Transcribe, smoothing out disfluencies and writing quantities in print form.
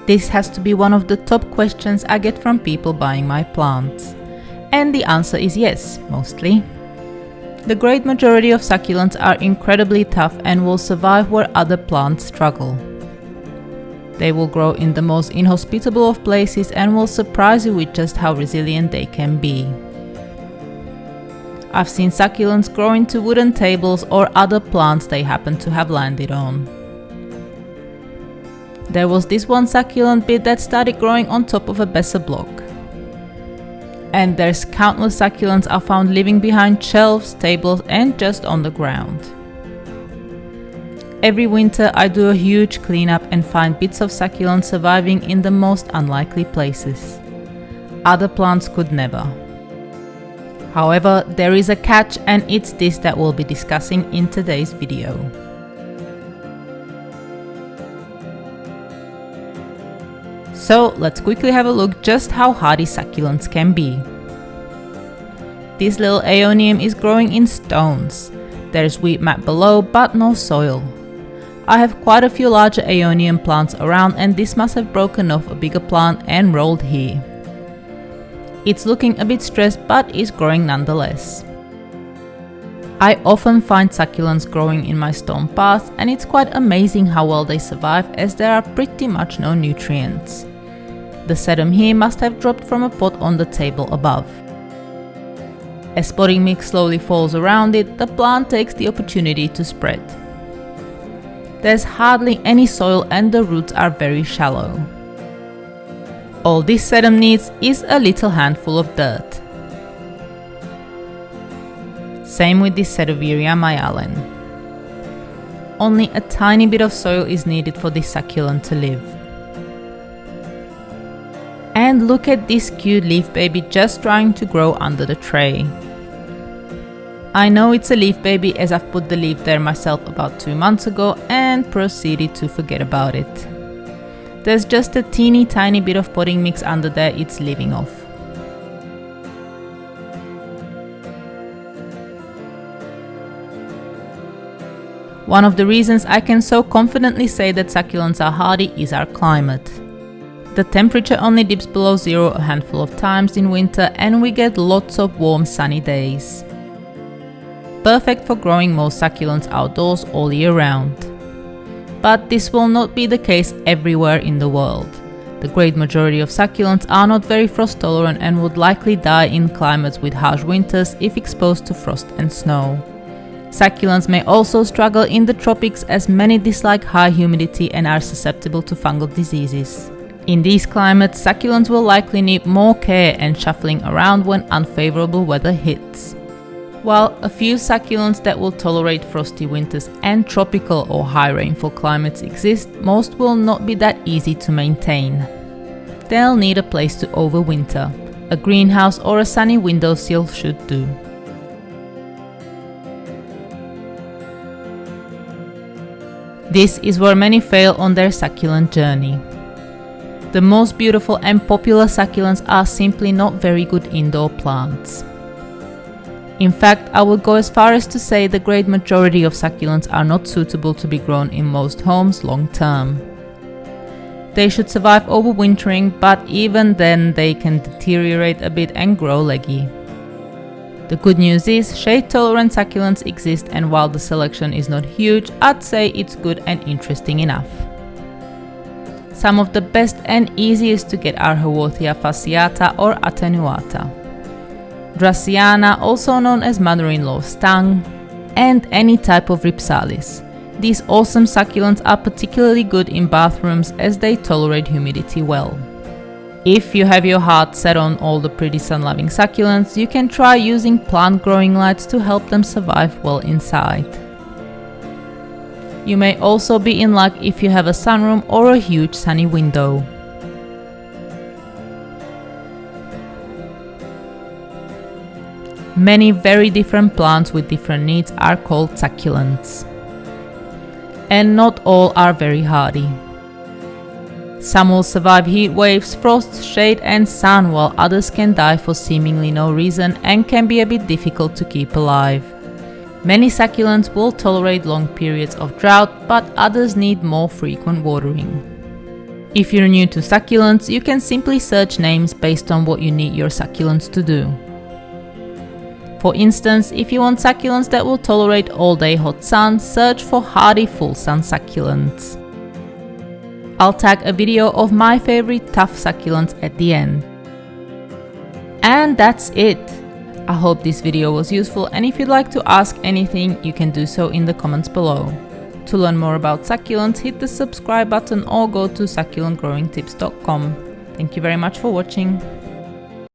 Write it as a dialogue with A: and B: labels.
A: This has to be one of the top questions I get from people buying my plants. And the answer is yes, mostly. The great majority of succulents are incredibly tough and will survive where other plants struggle. They will grow in the most inhospitable of places and will surprise you with just how resilient they can be. I've seen succulents grow into wooden tables or other plants they happen to have landed on. There was this one succulent bed that started growing on top of a Besser block. And there's countless succulents I found living behind shelves, tables and just on the ground. Every winter I do a huge cleanup and find bits of succulents surviving in the most unlikely places. Other plants could never. However, there is a catch, and it's this that we'll be discussing in today's video. So let's quickly have a look just how hardy succulents can be. This little aeonium is growing in stones. There's wheat mat below but no soil. I have quite a few larger aeonium plants around, and this must have broken off a bigger plant and rolled here. It's looking a bit stressed but is growing nonetheless. I often find succulents growing in my stone paths, and it's quite amazing how well they survive as there are pretty much no nutrients. The sedum here must have dropped from a pot on the table above. As potting mix slowly falls around it, the plant takes the opportunity to spread. There's hardly any soil and the roots are very shallow. All this sedum needs is a little handful of dirt. Same with this Sedoveria myalen. Only a tiny bit of soil is needed for this succulent to live. And look at this cute leaf baby just trying to grow under the tray. I know it's a leaf baby as I've put the leaf there myself about 2 months ago and proceeded to forget about it. There's just a teeny tiny bit of potting mix under there it's living off. One of the reasons I can so confidently say that succulents are hardy is our climate. The temperature only dips below zero a handful of times in winter and we get lots of warm sunny days. Perfect for growing most succulents outdoors all year round. But this will not be the case everywhere in the world. The great majority of succulents are not very frost tolerant and would likely die in climates with harsh winters if exposed to frost and snow. Succulents may also struggle in the tropics as many dislike high humidity and are susceptible to fungal diseases. In these climates, succulents will likely need more care and shuffling around when unfavorable weather hits. While a few succulents that will tolerate frosty winters and tropical or high rainfall climates exist, most will not be that easy to maintain. They'll need a place to overwinter. A greenhouse or a sunny windowsill should do. This is where many fail on their succulent journey. The most beautiful and popular succulents are simply not very good indoor plants. In fact, I would go as far as to say the great majority of succulents are not suitable to be grown in most homes long term. They should survive overwintering, but even then they can deteriorate a bit and grow leggy. The good news is shade-tolerant succulents exist, and while the selection is not huge, I'd say it's good and interesting enough. Some of the best and easiest to get are Haworthia fasciata or attenuata, Dracaena, also known as mother-in-law's tongue, and any type of Rhipsalis. These awesome succulents are particularly good in bathrooms as they tolerate humidity well. If you have your heart set on all the pretty sun-loving succulents, you can try using plant growing lights to help them survive well inside. You may also be in luck if you have a sunroom or a huge sunny window. Many very different plants with different needs are called succulents. And not all are very hardy. Some will survive heat waves, frost, shade and sun, while others can die for seemingly no reason and can be a bit difficult to keep alive. Many succulents will tolerate long periods of drought, but others need more frequent watering. If you're new to succulents, you can simply search names based on what you need your succulents to do. For instance, if you want succulents that will tolerate all-day hot sun, search for hardy full sun succulents. I'll tag a video of my favorite tough succulents at the end. And that's it. I hope this video was useful, and if you'd like to ask anything, you can do so in the comments below. To learn more about succulents, hit the subscribe button or go to succulentgrowingtips.com. Thank you very much for watching.